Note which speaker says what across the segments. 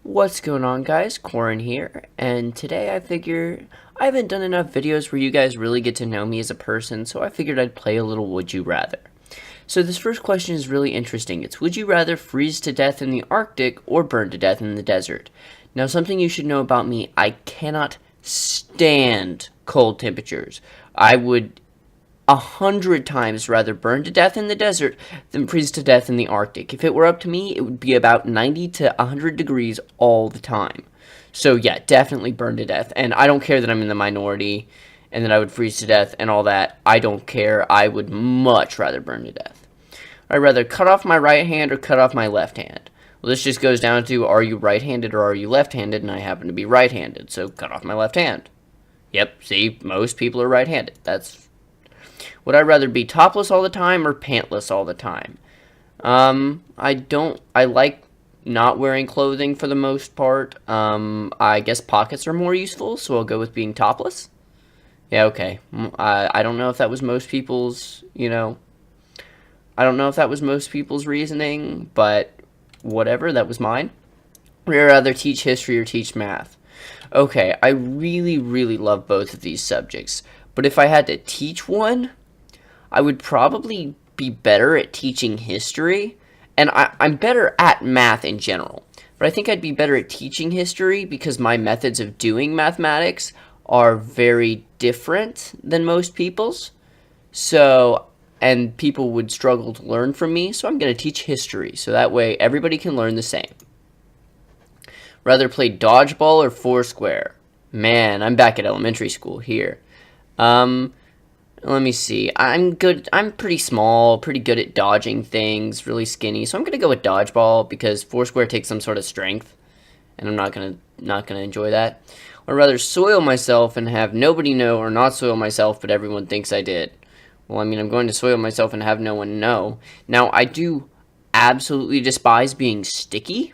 Speaker 1: What's going on, guys? Corin here, and today I figure I haven't done enough videos where you guys really get to know me as a person, so I figured I'd play a little Would You Rather. So this first question is really interesting. It's would you rather freeze to death in the Arctic or burn to death in the desert? Now, something you should know about me, I cannot stand cold temperatures. I would 100 times rather burn to death in the desert than freeze to death in the Arctic. If it were up to me, it would be about 90 to 100 degrees all the time. So yeah, definitely burn to death. And I don't care that I'm in the minority and that I would freeze to death and all that. I don't care. I would much rather burn to death. I'd rather cut off my right hand or cut off my left hand. Well, this just goes down to are you right-handed or are you left-handed, and I happen to be right-handed, so cut off my left hand. Yep, see, most people are right-handed. Would I rather be topless all the time or pantless all the time? I like not wearing clothing for the most part. I guess pockets are more useful, so I'll go with being topless. Yeah, okay. I don't know if that was most people's, I don't know if that was most people's reasoning, but whatever, that was mine. Would I rather teach history or teach math? Okay, I really, really love both of these subjects, but if I had to teach one, I would probably be better at teaching history, and I'm better at math in general. But I think I'd be better at teaching history because my methods of doing mathematics are very different than most people's. So, and people would struggle to learn from me, so I'm going to teach history. So that way everybody can learn the same. Rather play dodgeball or foursquare? Man, I'm back at elementary school here. Let me see. I'm good. I'm pretty small, pretty good at dodging things, really skinny. So I'm gonna go with dodgeball because foursquare takes some sort of strength, and I'm not gonna enjoy that. Or rather soil myself and have nobody know, or not soil myself, but everyone thinks I did. Well, I mean, I'm going to soil myself and have no one know. Now, I do absolutely despise being sticky,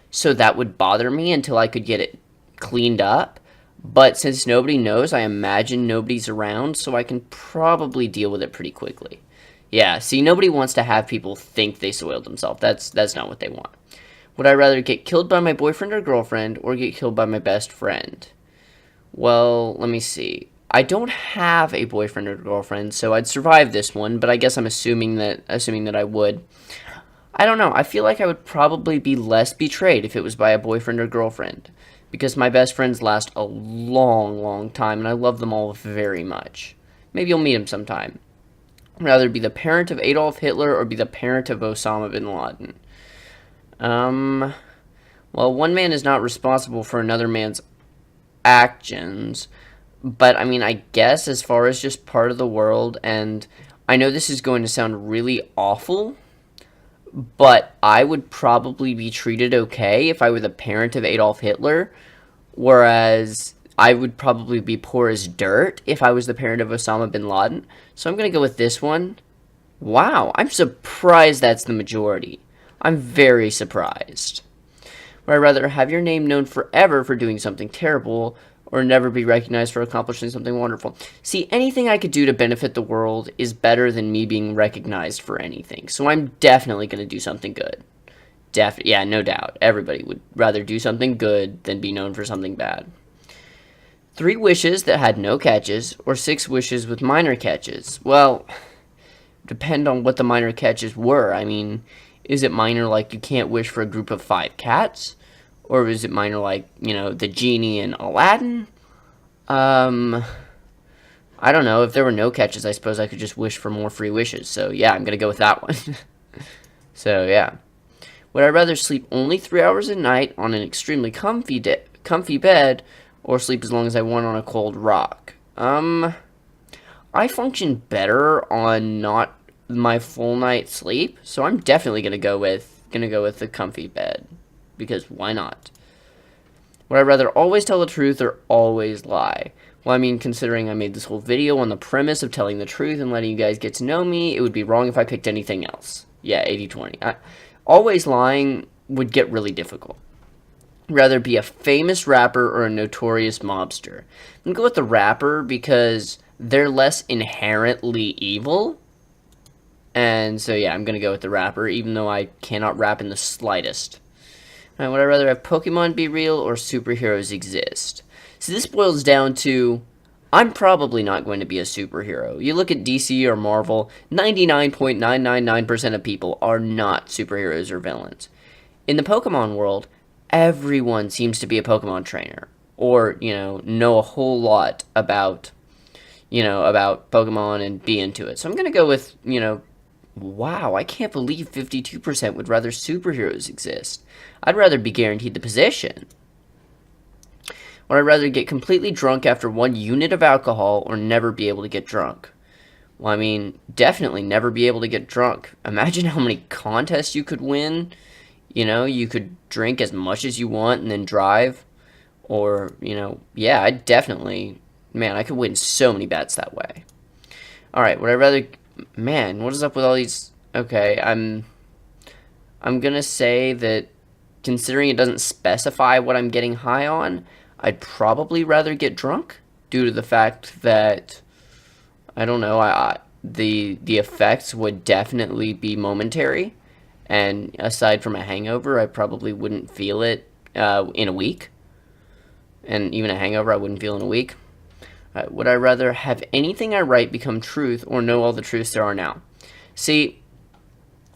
Speaker 1: so that would bother me until I could get it cleaned up. But since nobody knows, I imagine nobody's around, so I can probably deal with it pretty quickly. Yeah, see, nobody wants to have people think they soiled themselves. That's not what they want. Would I rather get killed by my boyfriend or girlfriend or get killed by my best friend? Well, let me see. I don't have a boyfriend or girlfriend, so I'd survive this one, but I guess I'm assuming that I would. I don't know. I feel like I would probably be less betrayed if it was by a boyfriend or girlfriend, because my best friends last a long, long time, and I love them all very much. Maybe you'll meet them sometime. I'd rather be the parent of Adolf Hitler or be the parent of Osama bin Laden. Um, well, one man is not responsible for another man's actions, but I mean, I guess as far as just part of the world, and I know this is going to sound really awful, but I would probably be treated okay if I were the parent of Adolf Hitler, whereas I would probably be poor as dirt if I was the parent of Osama bin Laden. So I'm going to go with this one. Wow, I'm surprised that's the majority. I'm very surprised. Would I rather have your name known forever for doing something terrible or never be recognized for accomplishing something wonderful? See, anything I could do to benefit the world is better than me being recognized for anything. So I'm definitely going to do something good. Yeah, no doubt. Everybody would rather do something good than be known for something bad. 3 wishes that had no catches or 6 wishes with minor catches. Well, depend on what the minor catches were. I mean, is it minor like you can't wish for a group of 5 cats? Or is it minor like, the genie in Aladdin? I don't know. If there were no catches, I suppose I could just wish for more free wishes. So, yeah, I'm going to go with that one. So, yeah. Would I rather sleep only 3 hours a night on an extremely comfy bed or sleep as long as I want on a cold rock? I function better on not my full night's sleep, so I'm definitely going to go with the comfy bed. Because why not? Would I rather always tell the truth or always lie? Well, I mean, considering I made this whole video on the premise of telling the truth and letting you guys get to know me, it would be wrong if I picked anything else. Yeah, 80-20. Always lying would get really difficult. Rather be a famous rapper or a notorious mobster. I'm going to go with the rapper because they're less inherently evil. And so, yeah, I'm going to go with the rapper, even though I cannot rap in the slightest. Would I rather have Pokemon be real or superheroes exist? So this boils down to, I'm probably not going to be a superhero. You look at DC or Marvel, 99.999% of people are not superheroes or villains. In the Pokemon world, everyone seems to be a Pokemon trainer, or, know a whole lot about, about Pokemon and be into it. So I'm going to go with, wow, I can't believe 52% would rather superheroes exist. I'd rather be guaranteed the position. Would I rather get completely drunk after 1 unit of alcohol or never be able to get drunk? Well, I mean, definitely never be able to get drunk. Imagine how many contests you could win. You could drink as much as you want and then drive. Or, yeah, I definitely, man, I could win so many bets that way. Alright, would I rather, man, what is up with all these, okay, I'm gonna say that considering it doesn't specify what I'm getting high on, I'd probably rather get drunk due to the fact that, I don't know, the effects would definitely be momentary. And aside from a hangover, I probably wouldn't feel it in a week. And even a hangover, I wouldn't feel in a week. Would I rather have anything I write become truth or know all the truths there are now? See,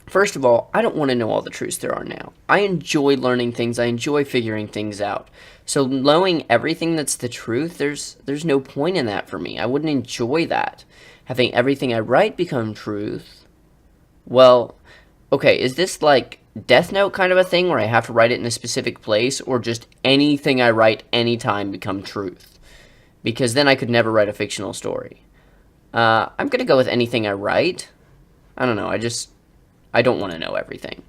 Speaker 1: first of all, I don't want to know all the truths there are now. I enjoy learning things. I enjoy figuring things out. So knowing everything that's the truth, there's no point in that for me. I wouldn't enjoy that. Having everything I write become truth, well, okay, is this like Death Note kind of a thing where I have to write it in a specific place, or just anything I write anytime become truth? Because then I could never write a fictional story. I'm going to go with anything I write. I don't know, I don't want to know everything.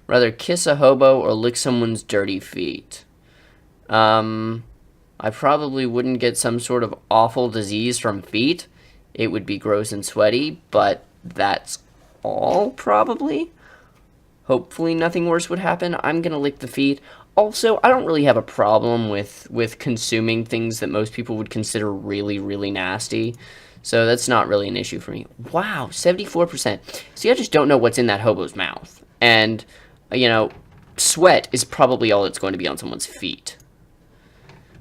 Speaker 1: Rather kiss a hobo or lick someone's dirty feet. I probably wouldn't get some sort of awful disease from feet. It would be gross and sweaty, but that's all, probably. Hopefully nothing worse would happen. I'm going to lick the feet. Also, I don't really have a problem with consuming things that most people would consider really, really nasty. So that's not really an issue for me. Wow, 74%. See, I just don't know what's in that hobo's mouth. And, sweat is probably all that's going to be on someone's feet.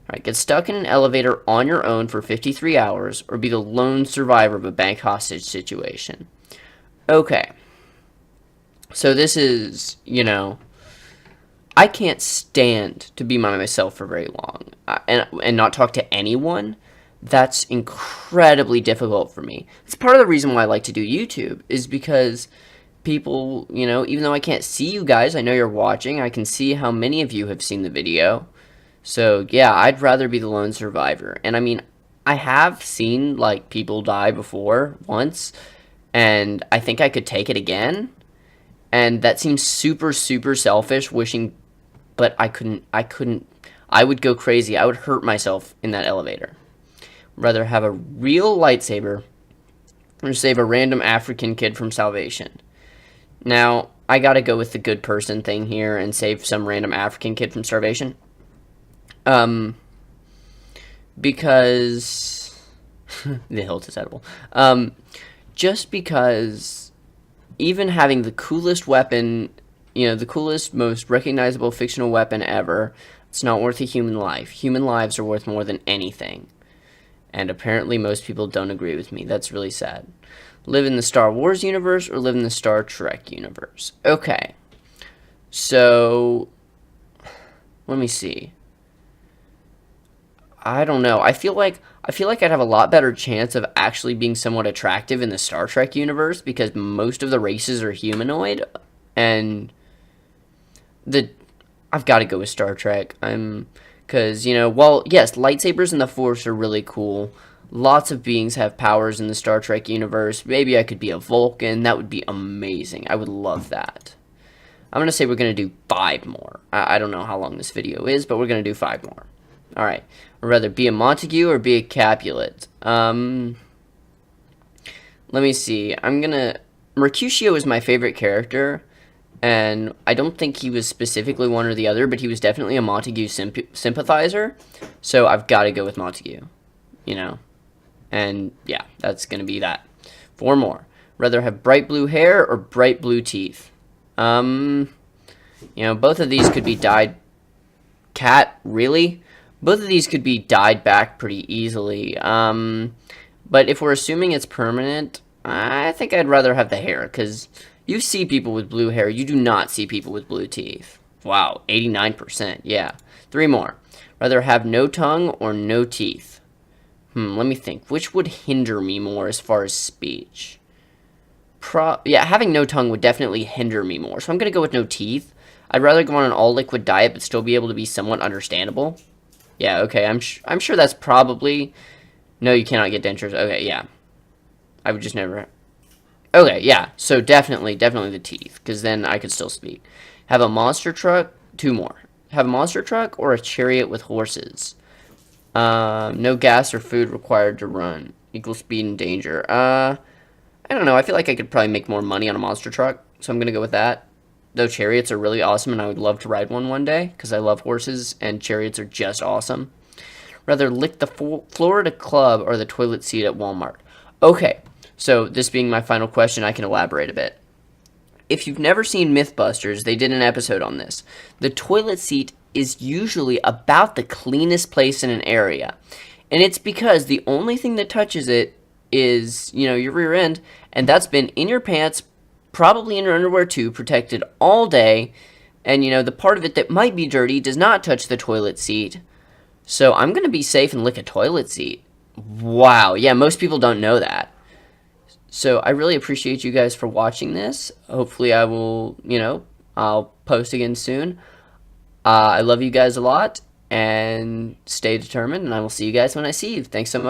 Speaker 1: Alright, get stuck in an elevator on your own for 53 hours, or be the lone survivor of a bank hostage situation. Okay. So this is, I can't stand to be by myself for very long. And not talk to anyone. That's incredibly difficult for me. It's part of the reason why I like to do YouTube, is because people, even though I can't see you guys, I know you're watching, I can see how many of you have seen the video. So, yeah, I'd rather be the lone survivor. And, I mean, I have seen, like, people die before, once, and I think I could take it again. And that seems super, super selfish, but I couldn't, I would go crazy. I would hurt myself in that elevator. Rather have a real lightsaber or save a random African kid from starvation. Now, I gotta go with the good person thing here and save some random African kid from starvation. Because the hilt is edible. Just because even having the coolest weapon, the coolest, most recognizable fictional weapon ever, it's not worth a human life. Human lives are worth more than anything. And apparently most people don't agree with me. That's really sad. Live in the Star Wars universe or live in the Star Trek universe? Okay. So, let me see. I don't know. I feel like I'd have a lot better chance of actually being somewhat attractive in the Star Trek universe because most of the races are humanoid, and I've got to go with Star Trek. Because well, yes, lightsabers and the Force are really cool. Lots of beings have powers in the Star Trek universe. Maybe I could be a Vulcan. That would be amazing. I would love that. I'm gonna say we're gonna do 5 more. I don't know how long this video is, but we're gonna do 5 more. Alright, or rather be a Montague or be a Capulet. Let me see. Mercutio is my favorite character, and I don't think he was specifically one or the other, but he was definitely a Montague sympathizer, so I've got to go with Montague, and yeah, that's going to be that. 4 more. Rather have bright blue hair or bright blue teeth. You know, both of these could be dyed. Cat, really? Both of these could be dyed back pretty easily. But if we're assuming it's permanent, I think I'd rather have the hair, because you see people with blue hair. You do not see people with blue teeth. Wow, 89%. Yeah. Three more. Rather have no tongue or no teeth. Let me think. Which would hinder me more as far as speech? Yeah, having no tongue would definitely hinder me more. So I'm going to go with no teeth. I'd rather go on an all-liquid diet but still be able to be somewhat understandable. Yeah, okay, I'm sure that's probably... No, you cannot get dentures. Okay, yeah. I would just never... Okay, yeah, so definitely the teeth, because then I could still speak. Have a monster truck, two more. Have a monster truck or a chariot with horses. No gas or food required to run. Equal speed and danger. I don't know, I feel like I could probably make more money on a monster truck, so I'm going to go with that. Though chariots are really awesome, and I would love to ride one day, because I love horses, and chariots are just awesome. Rather lick the Florida Club or the toilet seat at Walmart. Okay, so this being my final question, I can elaborate a bit. If you've never seen Mythbusters, they did an episode on this. The toilet seat is usually about the cleanest place in an area. And it's because the only thing that touches it is, you know, your rear end, and that's been in your pants, probably in your underwear too, protected all day. And, you know, the part of it that might be dirty does not touch the toilet seat. So I'm going to be safe and lick a toilet seat. Wow. Yeah, most people don't know that. So I really appreciate you guys for watching this. Hopefully I will, you know, I'll post again soon. I love you guys a lot, and stay determined, and I will see you guys when I see you. Thanks so much.